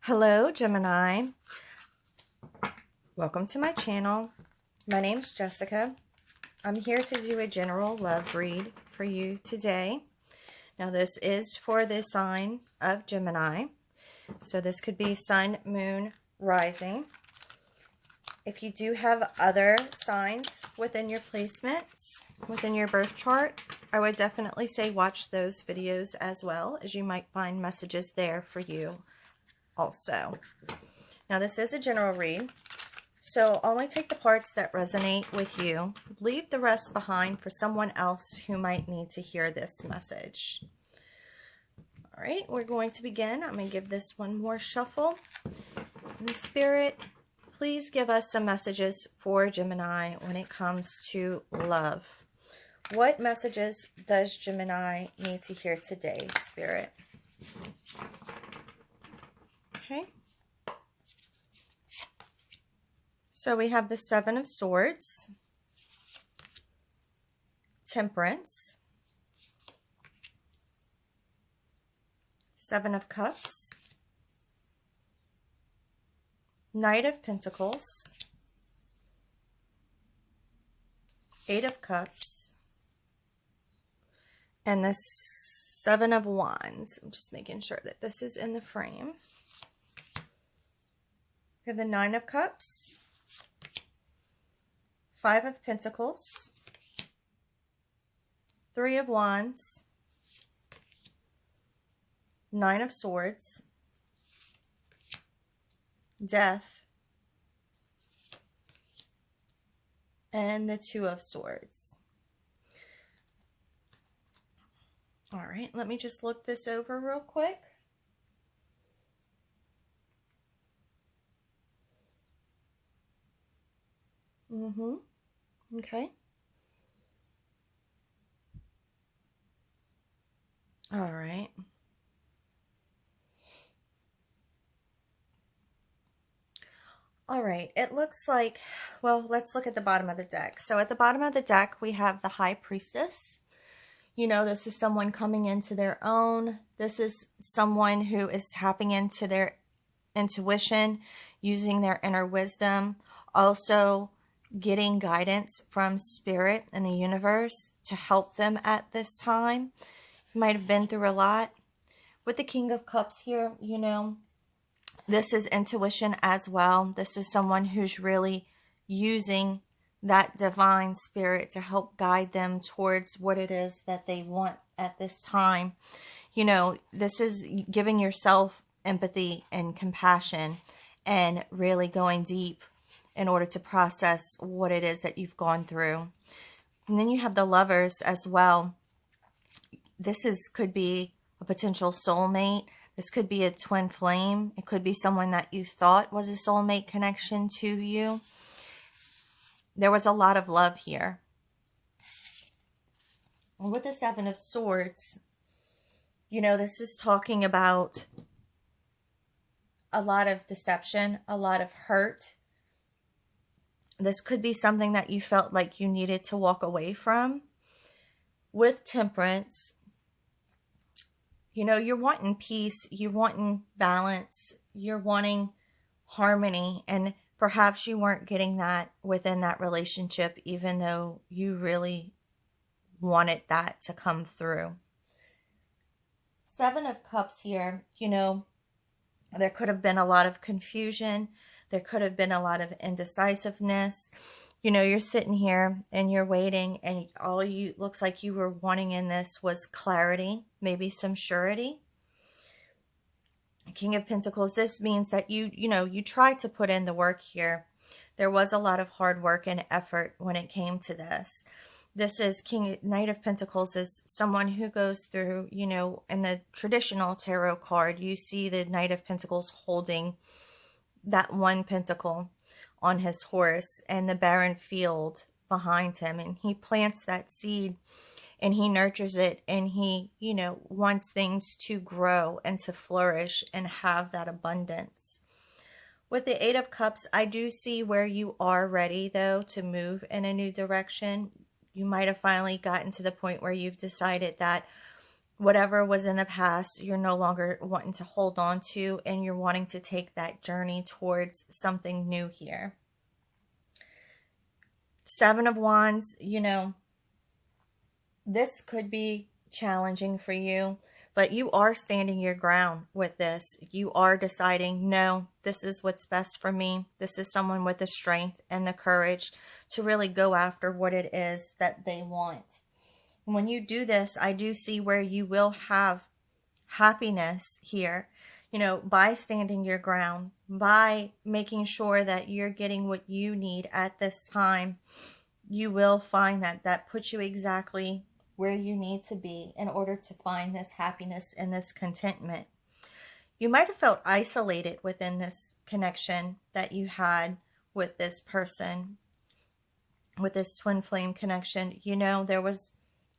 Hello, Gemini. Welcome to my channel. My name's Jessica. I'm here to do a general love read for you today. Now, this is for the sign of Gemini. So this could be sun, moon, rising. If you do have other signs within your placements, within your birth chart, I would definitely say watch those videos as well, as you might find messages there for you also. Now, this is a general read, so only take the parts that resonate with you. Leave the rest behind for someone else who might need to hear this message. All right, we're going to begin. I'm going to give this one more shuffle. In Spirit, please give us some messages for Gemini when it comes to love. What messages does Gemini need to hear today, Spirit? Okay. So we have the Seven of Swords, Temperance, Seven of Cups, Knight of Pentacles, Eight of Cups, and the Seven of Wands. I'm just making sure that this is in the frame. We have the Nine of Cups, Five of Pentacles, Three of Wands, Nine of Swords, Death, and the Two of Swords. All right, let me just look this over real quick. Okay. All right. All right. It looks like, well, let's look at the bottom of the deck. So at the bottom of the deck, we have the High Priestess. You know, this is someone coming into their own. This is someone who is tapping into their intuition, using their inner wisdom. Also, getting guidance from Spirit and the universe to help them at this time. You might have been through a lot. With the King of Cups here, you know, this is intuition as well. This is someone who's really using that divine spirit to help guide them towards what it is that they want at this time. You know, this is giving yourself empathy and compassion and really going deep in order to process what it is that you've gone through. And then you have the Lovers as well. This could be a potential soulmate. This could be a twin flame. It could be someone that you thought was a soulmate connection to you. There was a lot of love here. And with the Seven of Swords, you know, this is talking about a lot of deception, a lot of hurt. This could be something that you felt like you needed to walk away from. With Temperance, you know, you're wanting peace, you're wanting balance, you're wanting harmony, and perhaps you weren't getting that within that relationship, even though you really wanted that to come through. Seven of Cups here, you know, there could have been a lot of confusion. There could have been a lot of indecisiveness. You know, you're sitting here and you're waiting, and all you looks like you were wanting in this was clarity, maybe some surety. King of Pentacles, this means that you tried to put in the work here. There was a lot of hard work and effort when it came to this. This is Knight of Pentacles is someone who goes through, you know, in the traditional tarot card, you see the Knight of Pentacles holding that one pentacle on his horse and the barren field behind him, and he plants that seed and he nurtures it, and he, you know, wants things to grow and to flourish and have that abundance. With the Eight of Cups, I do see where you are ready, though, to move in a new direction. You might have finally gotten to the point where you've decided that whatever was in the past, you're no longer wanting to hold on to, and you're wanting to take that journey towards something new here. Seven of Wands, this could be challenging for you, but you are standing your ground with this. You are deciding, no, this is what's best for me. This is someone with the strength and the courage to really go after what it is that they want. When you do this, I do see where you will have happiness here, by standing your ground, by making sure that you're getting what you need at this time. You will find that puts you exactly where you need to be in order to find this happiness and this contentment. You might have felt isolated within this connection that you had with this person, with this twin flame connection. There was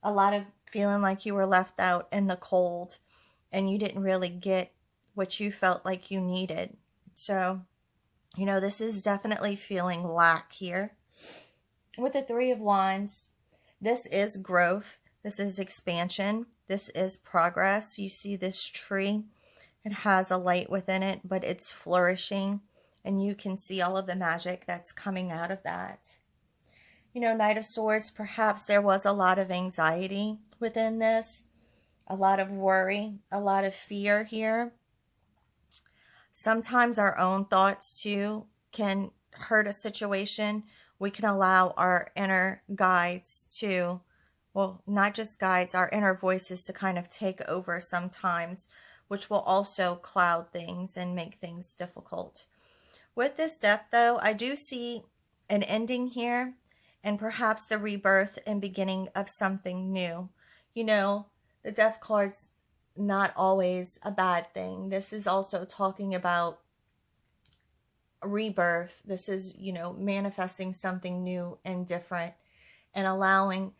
a lot of feeling like you were left out in the cold and you didn't really get what you felt like you needed. So, this is definitely feeling lack here. With the Three of Wands, this is growth. This is expansion. This is progress. You see this tree. It has a light within it, but it's flourishing. And you can see all of the magic that's coming out of that. Knight of Swords, perhaps there was a lot of anxiety within this. A lot of worry. A lot of fear here. Sometimes our own thoughts, too, can hurt a situation. We can allow our inner guides to, well, not just guides, our inner voices to kind of take over sometimes, which will also cloud things and make things difficult. With this Death, though, I do see an ending here and perhaps the rebirth and beginning of something new. The Death card's not always a bad thing. This is also talking about rebirth. This is, manifesting something new and different and allowing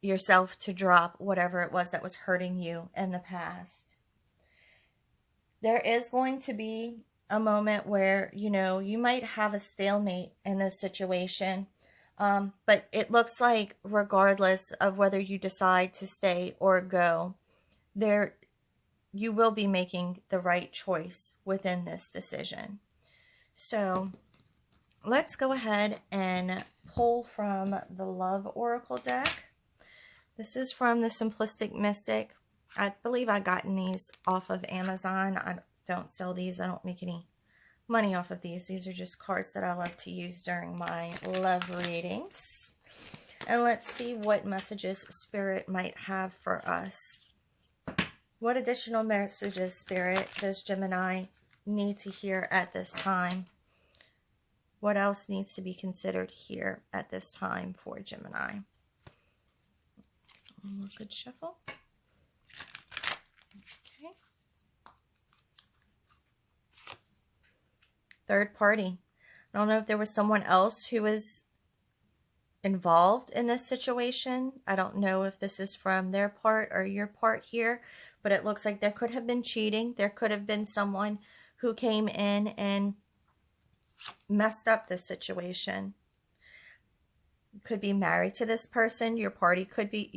yourself to drop whatever it was that was hurting you in the past. There is going to be a moment where, you might have a stalemate in this situation. But it looks like regardless of whether you decide to stay or go, you will be making the right choice within this decision. So let's go ahead and pull from the Love Oracle deck. This is from the Simplistic Mystic. I believe I've gotten these off of Amazon. I don't sell these. I don't make any money off of these. These are just cards that I love to use during my love readings. And let's see what messages Spirit might have for us. What additional messages, Spirit, does Gemini need to hear at this time? What else needs to be considered here at this time for Gemini? Good shuffle. Okay. Third party. I don't know if there was someone else who was involved in this situation. I don't know if this is from their part or your part here, but it looks like there could have been cheating. There could have been someone who came in and messed up the situation. You could be married to this person. Your party could be,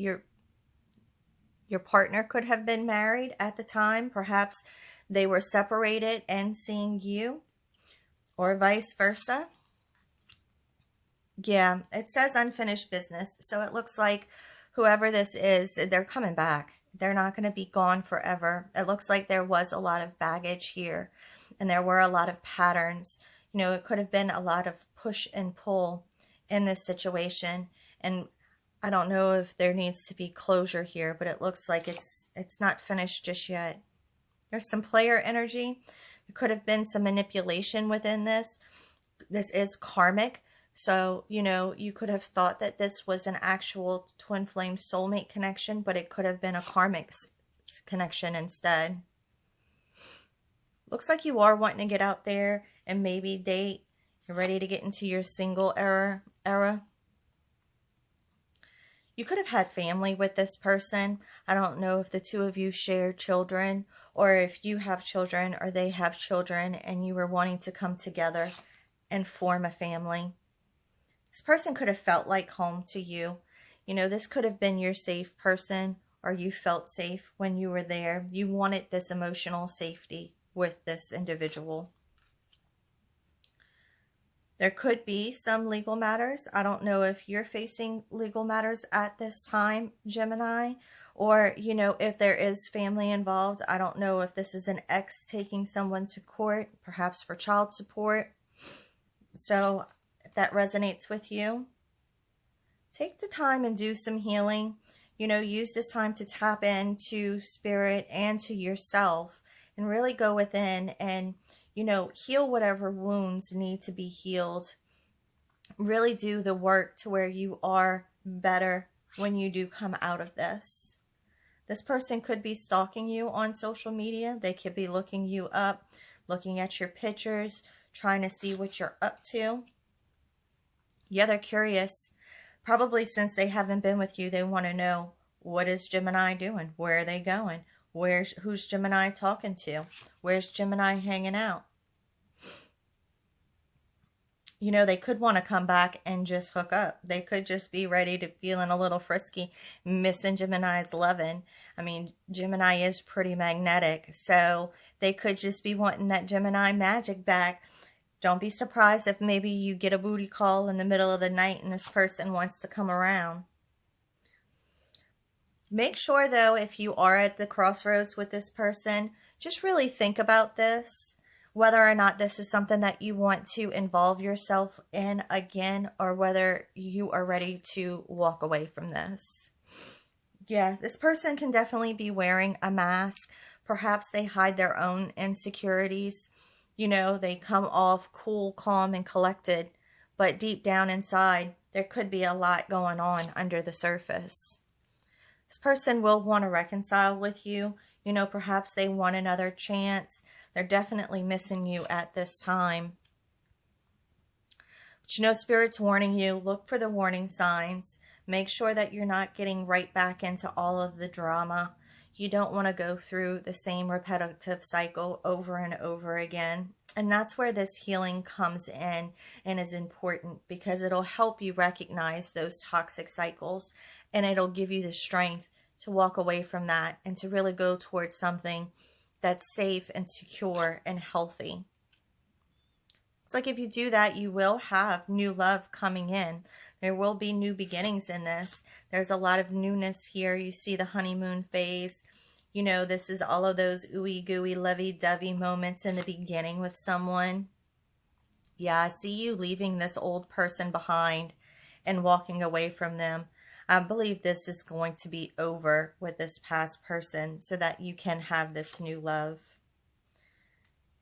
your partner could have been married at the time. Perhaps they were separated and seeing you, or vice versa. Yeah, it says unfinished business. So it looks like whoever this is, they're coming back. They're not going to be gone forever. It looks like there was a lot of baggage here, and there were a lot of patterns. It could have been a lot of push and pull in this situation. And I don't know if there needs to be closure here, but it looks like it's not finished just yet. There's some player energy. There could have been some manipulation within this. This is karmic. So, you could have thought that this was an actual twin flame soulmate connection, but it could have been a karmic connection instead. Looks like you are wanting to get out there and maybe date. You're ready to get into your single era. You could have had family with this person. I don't know if the two of you share children, or if you have children or they have children and you were wanting to come together and form a family. This person could have felt like home to you. This could have been your safe person, or you felt safe when you were there. You wanted this emotional safety with this individual. There could be some legal matters. I don't know if you're facing legal matters at this time, Gemini, or, you know, if there is family involved. I don't know if this is an ex taking someone to court, perhaps for child support. So if that resonates with you, take the time and do some healing. You know, use this time to tap into spirit and to yourself and really go within and, you know, heal whatever wounds need to be healed. Really do the work to where you are better when you do come out of this. This person could be stalking you on social media. They could be looking you up, looking at your pictures, trying to see what you're up to. Yeah, they're curious. Probably since they haven't been with you, they want to know, what is Gemini doing? Where are they going? Who's Gemini talking to? Where's Gemini hanging out? You know, they could want to come back and just hook up. They could just be ready to feeling a little frisky, missing Gemini's loving. I mean, Gemini is pretty magnetic, so they could just be wanting that Gemini magic back. Don't be surprised if maybe you get a booty call in the middle of the night and this person wants to come around. Make sure, though, if you are at the crossroads with this person, just really think about this, whether or not this is something that you want to involve yourself in again, or whether you are ready to walk away from this. Yeah, this person can definitely be wearing a mask. Perhaps they hide their own insecurities. You know, they come off cool, calm, and collected, but deep down inside, there could be a lot going on under the surface. This person will want to reconcile with you. You know, perhaps they want another chance. They're definitely missing you at this time. But you know, Spirit's warning you. Look for the warning signs. Make sure that you're not getting right back into all of the drama. You don't want to go through the same repetitive cycle over and over again. And that's where this healing comes in and is important, because it'll help you recognize those toxic cycles, and it'll give you the strength to walk away from that and to really go towards something that's safe and secure and healthy. It's like if you do that, you will have new love coming in. There will be new beginnings in this. There's a lot of newness here. You see the honeymoon phase. You know, this is all of those ooey gooey, lovey-dovey moments in the beginning with someone. Yeah, I see you leaving this old person behind and walking away from them. I believe this is going to be over with this past person so that you can have this new love.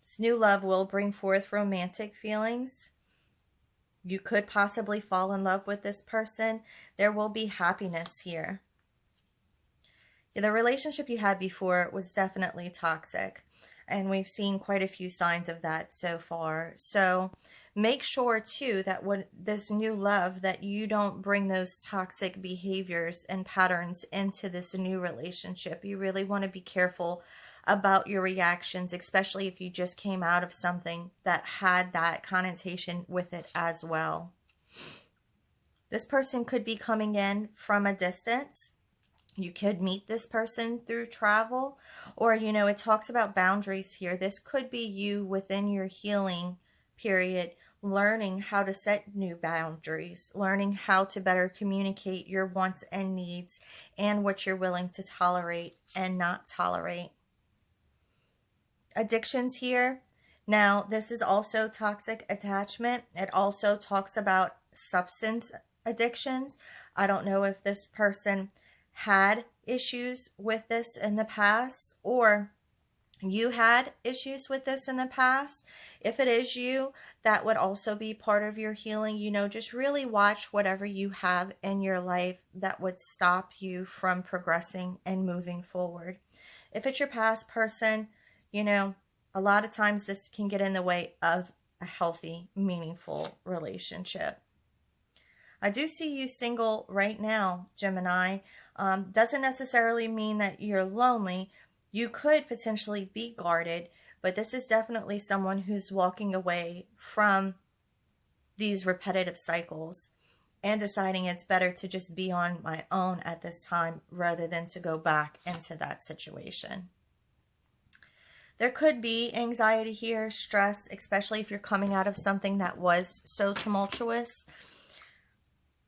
This new love will bring forth romantic feelings. You could possibly fall in love with this person. There will be happiness here. The relationship you had before was definitely toxic, and we've seen quite a few signs of that so far. So make sure too that when this new love, that you don't bring those toxic behaviors and patterns into this new relationship. You really want to be careful about your reactions, especially if you just came out of something that had that connotation with it as well. This person could be coming in from a distance. You could meet this person through travel, or, you know, it talks about boundaries here. This could be you within your healing period, learning how to set new boundaries, learning how to better communicate your wants and needs and what you're willing to tolerate and not tolerate. Addictions here. Now, this is also toxic attachment. It also talks about substance addictions. I don't know if this person had issues with this in the past, or you had issues with this in the past. If it is you, that would also be part of your healing. You know, just really watch whatever you have in your life that would stop you from progressing and moving forward. If it's your past person, you know, a lot of times this can get in the way of a healthy, meaningful relationship. I do see you single right now, Gemini. Doesn't necessarily mean that you're lonely. You could potentially be guarded, but this is definitely someone who's walking away from these repetitive cycles. and deciding it's better to just be on my own at this time rather than to go back into that situation. There could be anxiety here, stress, especially if you're coming out of something that was so tumultuous.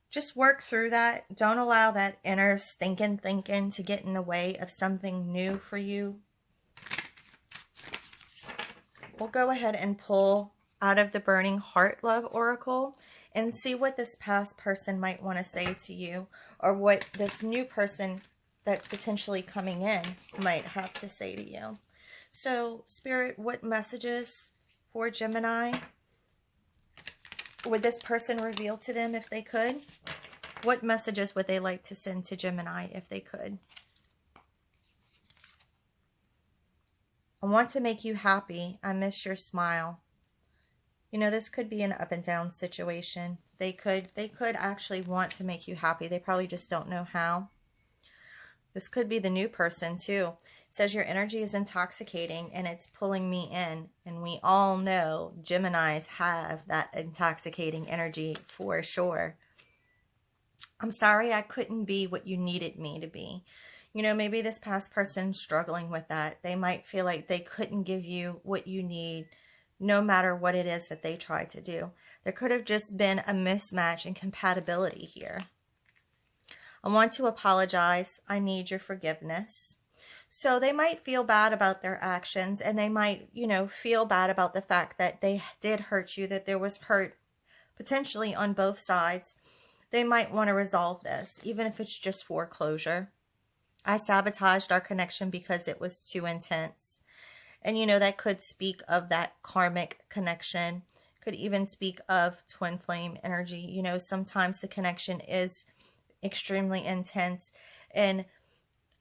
Just work through that. Don't allow that inner stinking thinking to get in the way of something new for you. We'll go ahead and pull out of the Burning Heart Love Oracle and see what this past person might want to say to you, or what this new person that's potentially coming in might have to say to you. So, Spirit, what messages for Gemini would this person reveal to them if they could? What messages would they like to send to Gemini if they could? I want to make you happy. I miss your smile. You know, this could be an up and down situation. They could actually want to make you happy. They probably just don't know how. This could be the new person too. It says your energy is intoxicating and it's pulling me in. And we all know Geminis have that intoxicating energy for sure. I'm sorry I couldn't be what you needed me to be. You know, maybe this past person's struggling with that. They might feel like they couldn't give you what you need, no matter what it is that they try to do. There could have just been a mismatch in compatibility here. I want to apologize. I need your forgiveness. So they might feel bad about their actions, and they might, you know, feel bad about the fact that they did hurt you, that there was hurt potentially on both sides. They might want to resolve this, even if it's just for closure. I sabotaged our connection because it was too intense. And, you know, that could speak of that karmic connection. Could even speak of twin flame energy. You know, sometimes the connection is extremely intense, and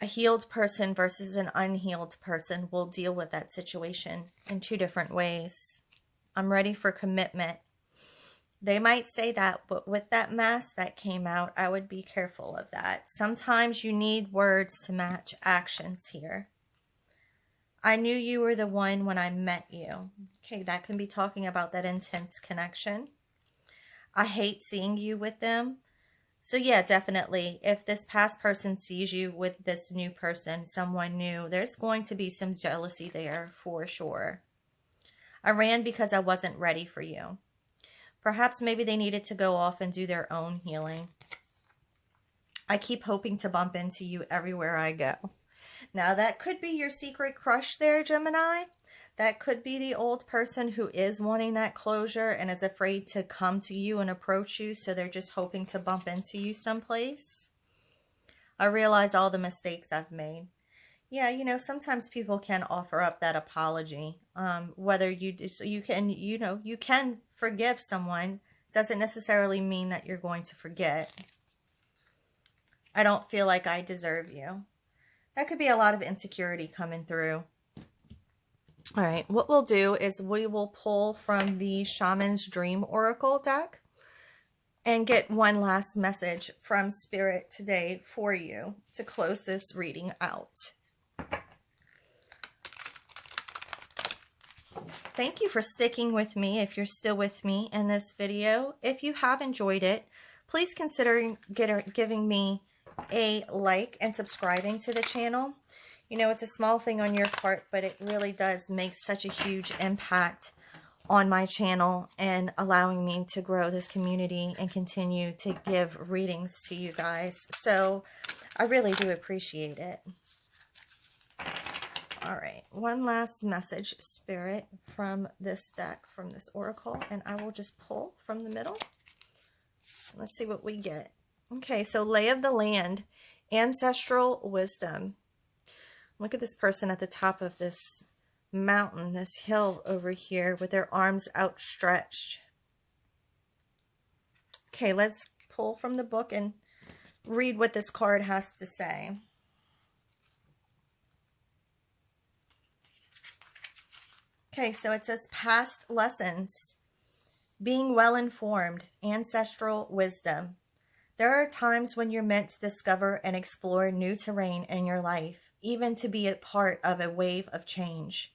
a healed person versus an unhealed person will deal with that situation in two different ways. I'm ready for commitment. They might say that, but with that mask that came out, I would be careful of that. Sometimes you need words to match actions here. I knew you were the one when I met you. Okay, that can be talking about that intense connection. I hate seeing you with them. So yeah, definitely, if this past person sees you with this new person, someone new, there's going to be some jealousy there for sure. I ran because I wasn't ready for you. Perhaps maybe they needed to go off and do their own healing. I keep hoping to bump into you everywhere I go. Now, that could be your secret crush there, Gemini. That could be the old person who is wanting that closure and is afraid to come to you and approach you, so they're just hoping to bump into you someplace. I realize all the mistakes I've made. Yeah, you know, sometimes people can offer up that apology. Whether you can forgive someone doesn't necessarily mean that you're going to forget. I don't feel like I deserve you. That could be a lot of insecurity coming through. All right, what we'll do is we will pull from the Shaman's Dream Oracle deck and get one last message from Spirit today for you to close this reading out. Thank you for sticking with me if you're still with me in this video. If you have enjoyed it, please consider giving me a like and subscribing to the channel. You know, it's a small thing on your part, but it really does make such a huge impact on my channel and allowing me to grow this community and continue to give readings to you guys. So I really do appreciate it. All right, one last message, Spirit, from this deck, from this oracle, and I will just pull from the middle. Let's see what we get. Okay, so lay of the land, ancestral wisdom. Look at this person at the top of this mountain, this hill over here with their arms outstretched. Okay, let's pull from the book and read what this card has to say. Okay, so it says past lessons, being well informed, ancestral wisdom. There are times when you're meant to discover and explore new terrain in your life, even to be a part of a wave of change.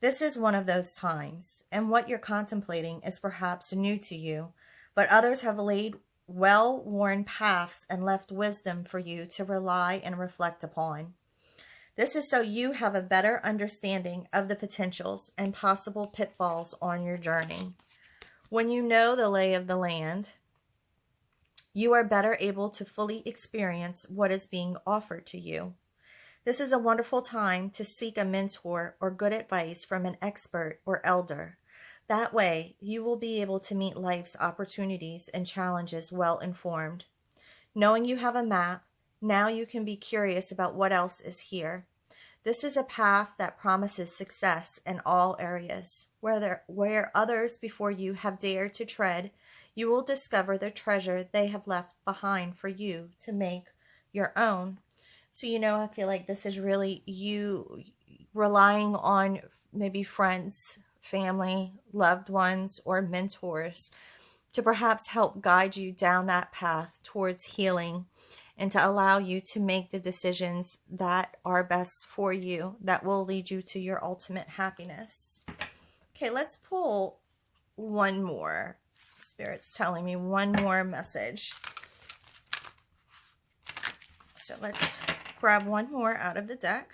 This is one of those times, and what you're contemplating is perhaps new to you, but others have laid well-worn paths and left wisdom for you to rely and reflect upon. This is so you have a better understanding of the potentials and possible pitfalls on your journey. When you know the lay of the land, you are better able to fully experience what is being offered to you. This is a wonderful time to seek a mentor or good advice from an expert or elder. That way, you will be able to meet life's opportunities and challenges well informed. Knowing you have a map, now you can be curious about what else is here. This is a path that promises success in all areas. Where others before you have dared to tread, you will discover the treasure they have left behind for you to make your own. So, I feel like this is really you relying on maybe friends, family, loved ones, or mentors to perhaps help guide you down that path towards healing and to allow you to make the decisions that are best for you, that will lead you to your ultimate happiness. Okay, let's pull one more. Spirit's telling me one more message. So let's grab one more out of the deck.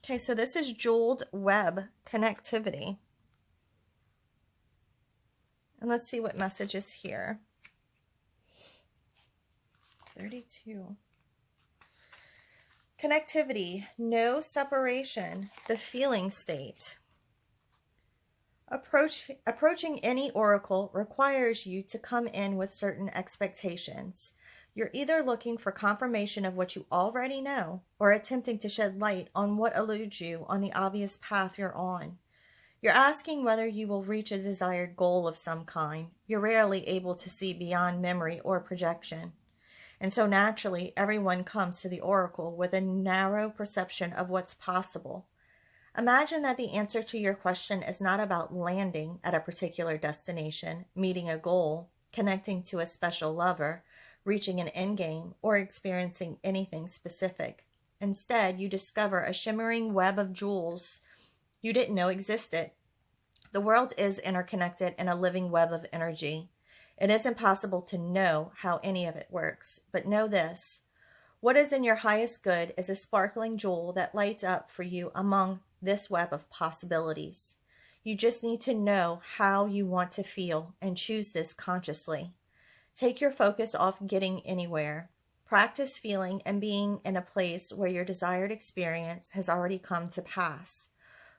Okay, so this is jeweled web connectivity. And let's see what message is here. 32. Connectivity, no separation, the feeling state. Approaching any oracle requires you to come in with certain expectations. You're either looking for confirmation of what you already know or attempting to shed light on what eludes you on the obvious path you're on. You're asking whether you will reach a desired goal of some kind. You're rarely able to see beyond memory or projection. And so naturally, everyone comes to the oracle with a narrow perception of what's possible. Imagine that the answer to your question is not about landing at a particular destination, meeting a goal, connecting to a special lover, reaching an endgame, or experiencing anything specific. Instead, you discover a shimmering web of jewels you didn't know existed. The world is interconnected in a living web of energy. It is impossible to know how any of it works, but know this. What is in your highest good is a sparkling jewel that lights up for you among this web of possibilities. You just need to know how you want to feel and choose this consciously. Take your focus off getting anywhere. Practice feeling and being in a place where your desired experience has already come to pass.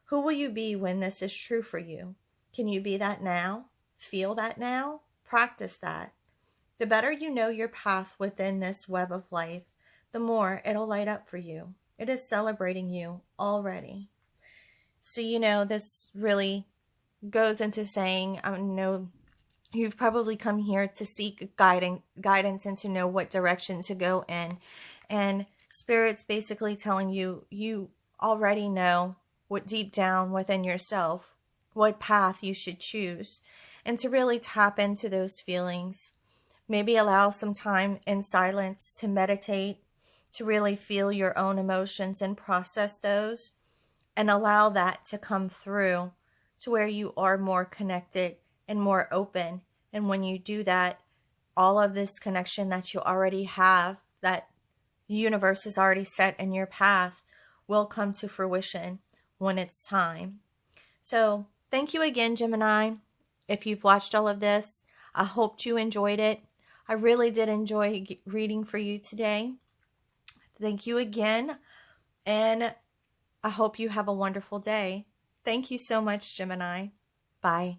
Who will you be when this is true for you? Can you be that now? Feel that now? Practice that. The better you know your path within this web of life, the more it'll light up for you. It is celebrating you already. So, this really goes into saying, I know you've probably come here to seek guidance and to know what direction to go in. And Spirit's basically telling you, you already know what deep down within yourself, what path you should choose. And to really tap into those feelings. Maybe allow some time in silence to meditate, to really feel your own emotions and process those. And allow that to come through to where you are more connected and more open. And when you do that, all of this connection that you already have, that the universe has already set in your path, will come to fruition when it's time. So thank you again, Gemini. If you've watched all of this, I hope you enjoyed it. I really did enjoy reading for you today. Thank you again, and I hope you have a wonderful day. Thank you so much, Gemini. Bye.